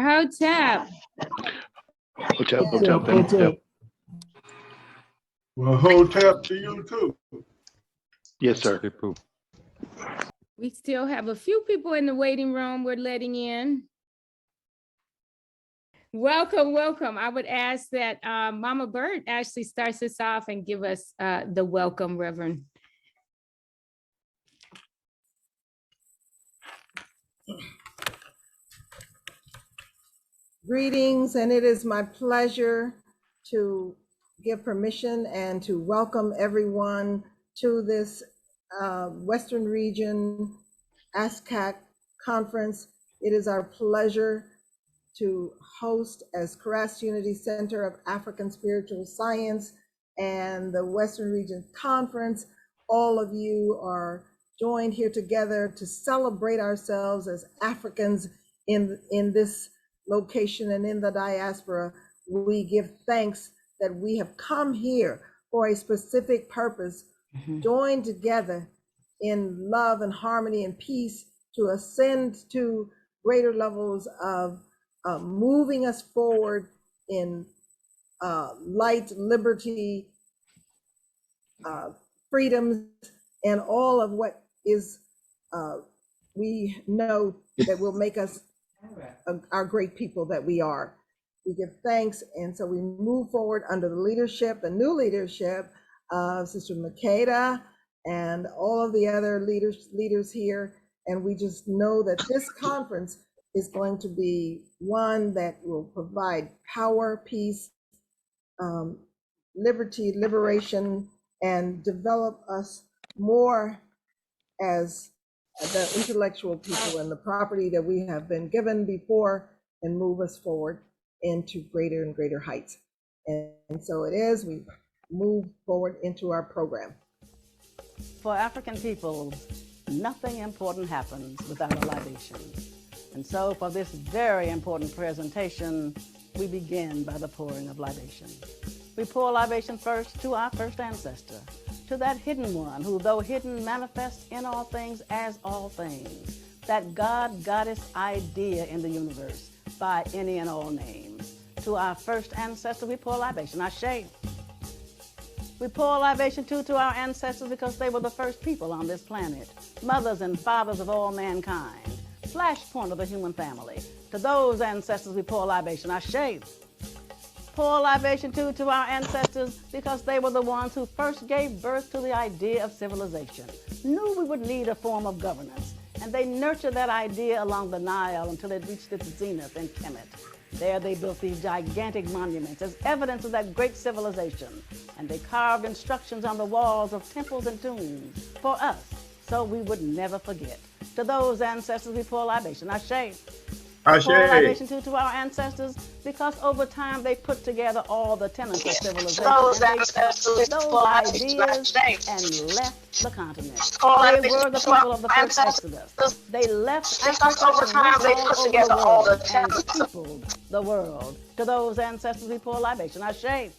Hotep. Hotep. Well, Hotep to you too. Yes, sir. We still have a few people in the waiting room we're letting in. Welcome, welcome. I would ask that Mama Byrd actually starts us off and give us the welcome, Reverend. Greetings, and it is my pleasure to give permission and to welcome everyone to this Western Region ASCAC conference. It is our pleasure to host as KRST Unity Center of African Spiritual Science and the Western Region Conference. All of you are joined here together to celebrate ourselves as Africans in this location and in the diaspora. We give thanks that we have come here for a specific purpose, joined together in love and harmony and peace to ascend to greater levels of moving us forward in light, liberty, freedoms, and all of what is we know that will make us our great people that we are. We give thanks, and so we move forward under the leadership, the new leadership of Sister Makeda and all of the other leaders here. And we just know that this conference is going to be one that will provide power, peace, liberty, liberation, and develop us more as the intellectual people and the property that we have been given before, and move us forward into greater and greater heights. And so it is, we move forward into our program. For African people, nothing important happens without a libation. And so for this very important presentation, we begin by the pouring of libation. We pour libation first to our first ancestor, to that hidden one who, though hidden, manifests in all things as all things, that God-goddess idea in the universe by any and all names. To our first ancestor, we pour libation, Ashe. We pour libation too to our ancestors because they were the first people on this planet, mothers and fathers of all mankind, flashpoint of the human family. To those ancestors, we pour libation, Ashe. Pour libation too to our ancestors because they were the ones who first gave birth to the idea of civilization, knew we would need a form of governance, and they nurtured that idea along the Nile until it reached its zenith in Kemet. There they built these gigantic monuments as evidence of that great civilization, and they carved instructions on the walls of temples and tombs for us, so we would never forget. To those ancestors, we pour libation, Ashe. Pour libation too to our ancestors because over time they put together all the tenets of civilization and they took those ideas and left the continent. They were the people of the first Exodus. They left Africa and went all over the world and peopled the world. To those ancestors we pour libation, Ashe.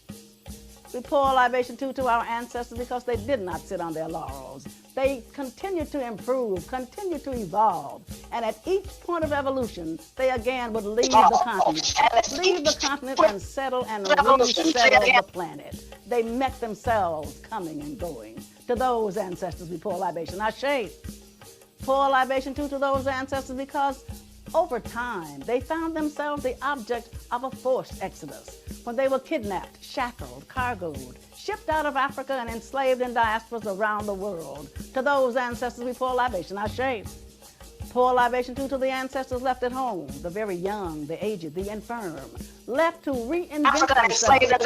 We pour libation too to our ancestors because they did not sit on their laurels. They continued to improve, continued to evolve, and at each point of evolution, they again would leave the continent and settle and resettle the planet. They met themselves coming and going. To those ancestors, we pour libation, Ashe. Pour libation too to those ancestors because over time, they found themselves the object of a forced exodus when they were kidnapped, shackled, cargoed, shipped out of Africa and enslaved in diasporas around the world. To those ancestors, we pour libation, Ashe. Pour libation too to the ancestors left at home, the very young, the aged, the infirm, left to reinvent themselves, depleted of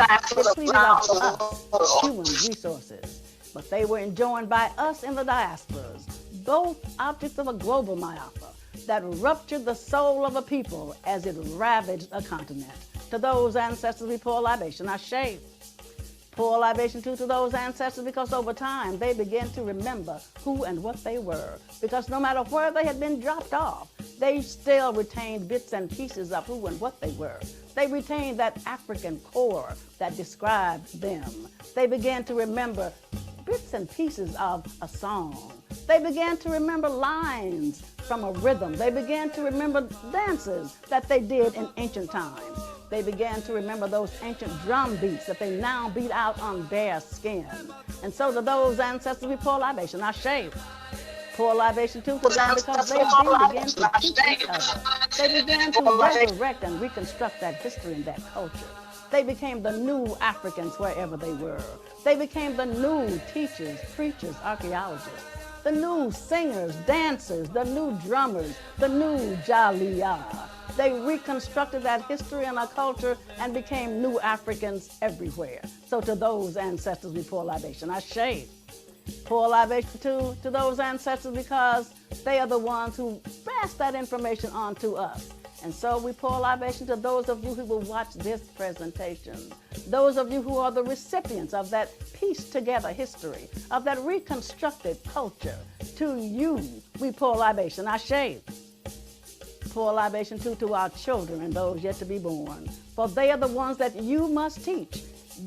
us, human resources. But they were enjoined by us in the diasporas, both objects of a global myopia that ruptured the soul of a people as it ravaged a continent. To those ancestors, we pour libation, Ashe. Pour libation too to those ancestors because over time they began to remember who and what they were. Because no matter where they had been dropped off, they still retained bits and pieces of who and what they were. They retained that African core that described them. They began to remember bits and pieces of a song. They began to remember lines from a rhythm. They began to remember dances that they did in ancient times. They began to remember those ancient drum beats that they now beat out on bare skin. And so to those ancestors, we pour libation. I shave. Pour libation too for them because they began to teach each other. They began to resurrect and reconstruct that history and that culture. They became the new Africans wherever they were. They became the new teachers, preachers, archaeologists, the new singers, dancers, the new drummers, the new Jaliyah. They reconstructed that history and our culture and became new Africans everywhere. So to those ancestors, we pour libation. I shave. Pour libation to those ancestors because they are the ones who pass that information on to us. And so we pour libation to those of you who will watch this presentation, those of you who are the recipients of that pieced together history, of that reconstructed culture. To you, we pour libation. I shave. Pour libation too to our children and those yet to be born, for they are the ones that you must teach.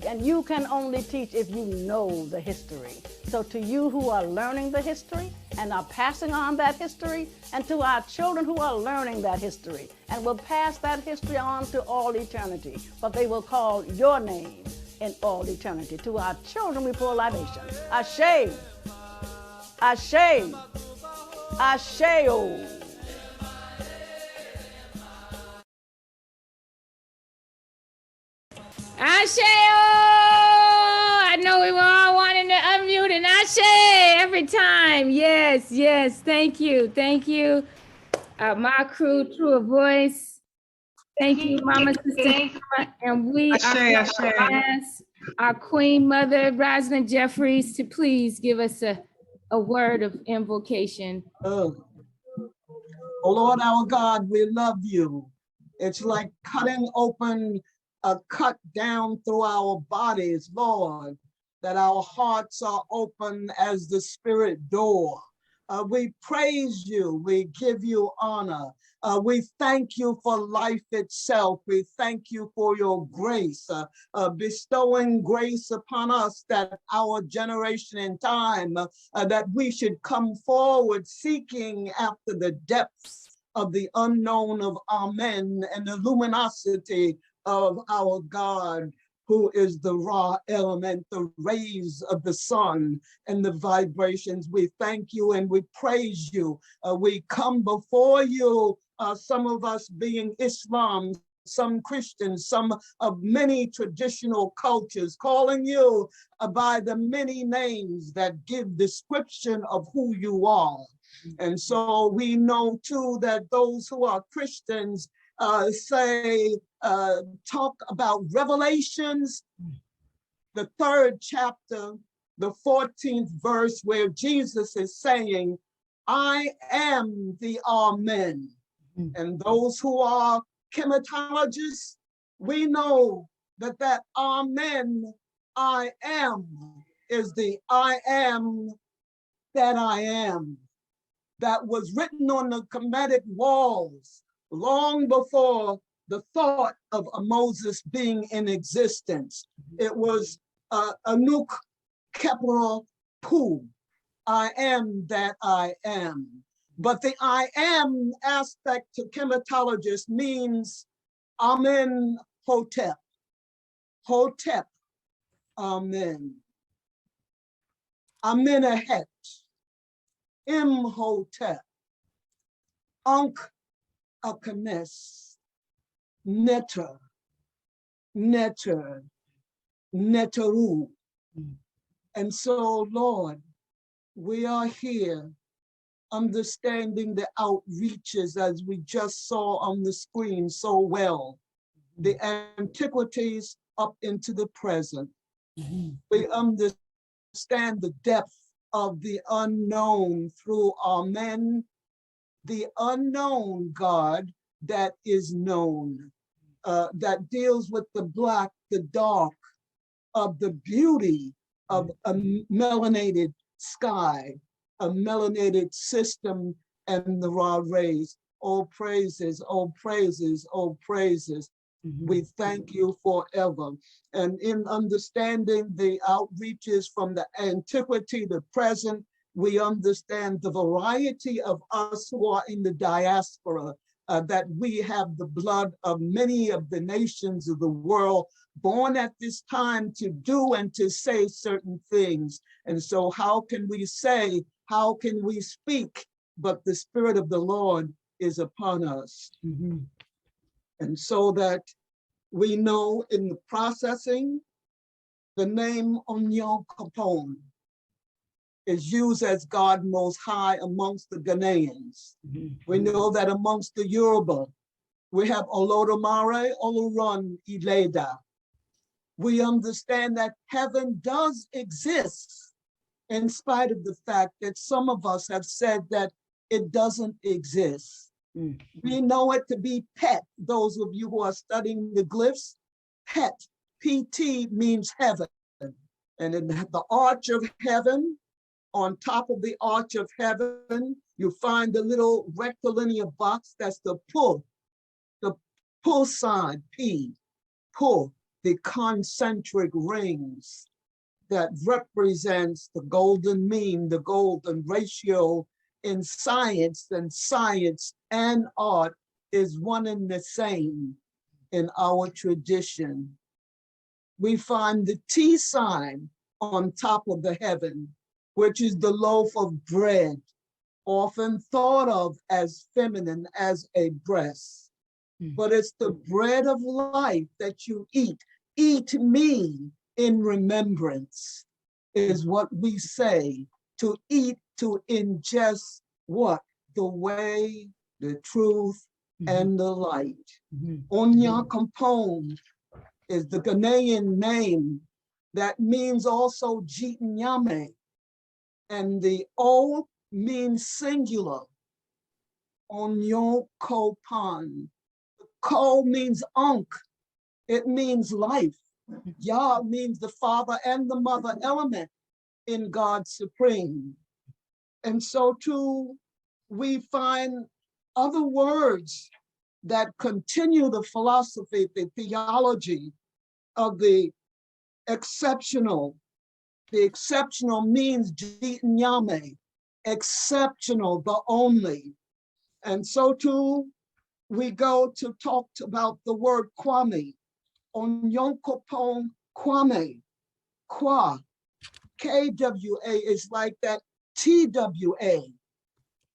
And you can only teach if you know the history. So to you who are learning the history and are passing on that history, and to our children who are learning that history and will pass that history on to all eternity, but they will call your name in all eternity. To our children we pour libation. Ashe, Ashe, Asheo. Ashe, I know we were all wanting to unmute and Ashe every time. Yes, yes. Thank you. Thank you. My crew, True Voice. Thank you, Mama Sister. And we are ask our Queen Mother, Rosiland Jefferies, to please give us a word of invocation. Oh Lord, our God, we love you. It's like cutting open a cut down through our bodies, Lord, that our hearts are open as the spirit door. We praise you, we give you honor. We thank you for life itself. We thank you for your grace, bestowing grace upon us that our generation in time, that we should come forward seeking after the depths of the unknown of Amen and the luminosity of our God, who is the raw element, the rays of the sun and the vibrations. We thank you and we praise you. We come before you, some of us being Islam, some Christians, some of many traditional cultures, calling you by the many names that give description of who you are. And so we know too that those who are Christians talk about Revelations, the 3rd chapter, the 14th verse, where Jesus is saying, I am the Amen. And those who are chematologists, we know that that Amen, I am, is the I am that I am, that was written on the Kemetic walls long before the thought of a Moses being in existence. It was Anuk Kepler Pu, I am that I am. But the I am aspect to chematologists means Amen Hotep, Hotep, Amen. Amenahet, Imhotep, Ankh Akanes, Neter, Neter, Neteru. And so, Lord, we are here understanding the outreaches as we just saw on the screen so well, the antiquities up into the present. We understand the depth of the unknown through Amen, the unknown God that is known, that deals with the black, the dark, of the beauty of a melanated sky, a melanated system, and the raw rays. All praises, all praises, all praises. We thank you forever. And in understanding the outreaches from the antiquity, the present, we understand the variety of us who are in the diaspora, that we have the blood of many of the nations of the world born at this time to do and to say certain things. And so how can we say, how can we speak, but the Spirit of the Lord is upon us. And so that we know in the processing, the name Onyo Capone is used as God Most High amongst the Ghanaians. We know that amongst the Yoruba, we have Olodumare Olorun Ileda. We understand that heaven does exist in spite of the fact that some of us have said that it doesn't exist. We know it to be Pet. Those of you who are studying the glyphs, Pet, PT means heaven. And in the arch of heaven, on top of the arch of heaven, you find the little rectilinear box, that's the pull sign, P, pull, the concentric rings that represents the golden mean, the golden ratio in science, and science and art is one and the same in our tradition. We find the T sign on top of the heaven, which is the loaf of bread, often thought of as feminine, as a breast. But it's the bread of life that you eat. Eat me in remembrance is what we say. To eat, to ingest what? The way, the truth, and the light. Onya Kampong is the Ghanaian name that means also Jitnyame. And the O means singular. Onyo Kopan. Ko means Ankh. It means life. Yah means the father and the mother element in God Supreme. And so too, we find other words that continue the philosophy, the theology of the exceptional. The exceptional means Jitnyame, exceptional, the only. And so too, we go to talk about the word Kwame. Onyonkopon Kwame, Kwa, KWA is like that TWA,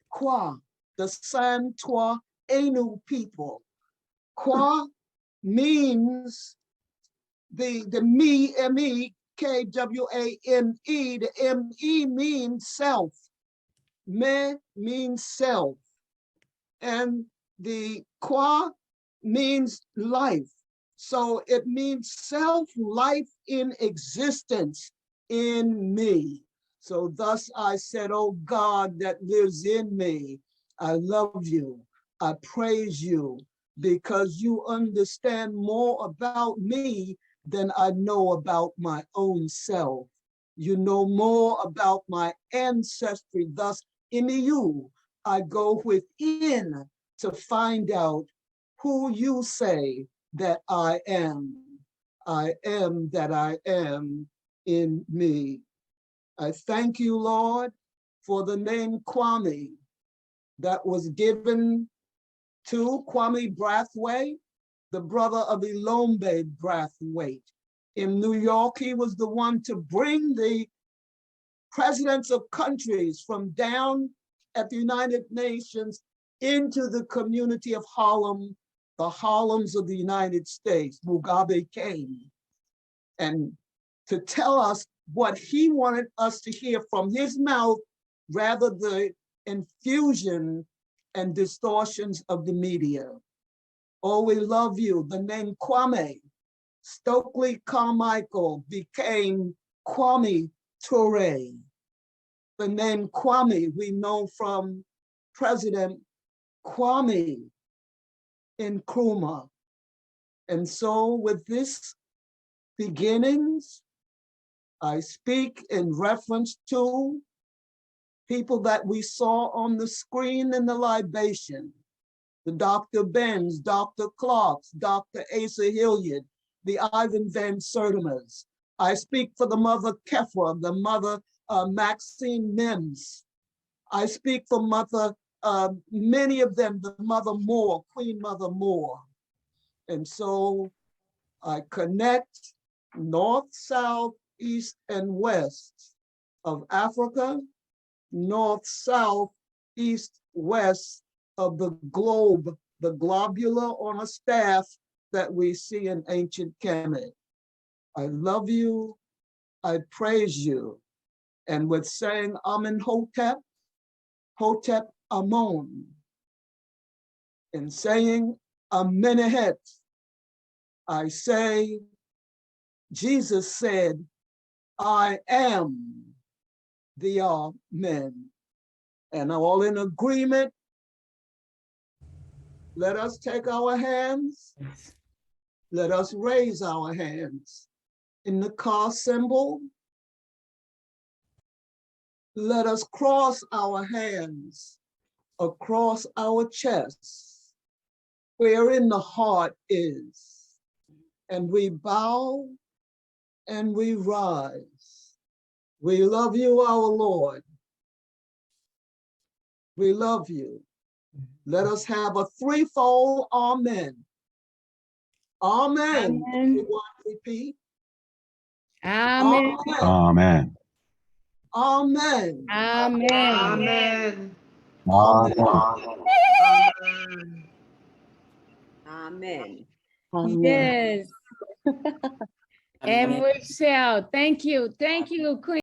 Kwa, the San Twa Enu people. Kwa means the me, M-E, K-W-A-M-E, the M-E means self. Me means self. And the Kwa means life. So it means self-life in existence in me. So thus I said, oh God that lives in me, I love you, I praise you, because you understand more about me than I know about my own self. You know more about my ancestry. Thus in you, I go within to find out who you say that I am. I am that I am in me. I thank you, Lord, for the name Kwame that was given to Kwame Brathwaite, the brother of Ilombe Brathwaite. In New York, he was the one to bring the presidents of countries from down at the United Nations into the community of Harlem, the Harlems of the United States. Mugabe came and to tell us what he wanted us to hear from his mouth, rather the infusion and distortions of the media. Oh, we love you. The name Kwame, Stokely Carmichael became Kwame Ture. The name Kwame we know from President Kwame Nkrumah. And so with this beginnings, I speak in reference to people that we saw on the screen in the libation, the Dr. Benz, Dr. Clarks, Dr. Asa Hilliard, the Ivan Van Sertima's. I speak for the mother Kefra, the mother Maxine Mims. I speak for Mother, many of them, the Mother Moore, Queen Mother Moore. And so I connect north, south, east, and west of Africa, north, south, east, west of the globe, the globular on a staff that we see in ancient Kemet. I love you, I praise you. And with saying Amen Hotep, Hotep Amon, and saying Amenehet, I say, Jesus said, I am the Amen. And all in agreement, let us take our hands, let us raise our hands in the car symbol. Let us cross our hands across our chests, wherein the heart is. And we bow and we rise. We love you, our Lord. We love you. Let us have a threefold amen. Amen. Amen. Everyone repeat. Amen. Amen. Amen. Amen. Amen. Amen. Yes. And we shall. Thank you. Thank you, Queen.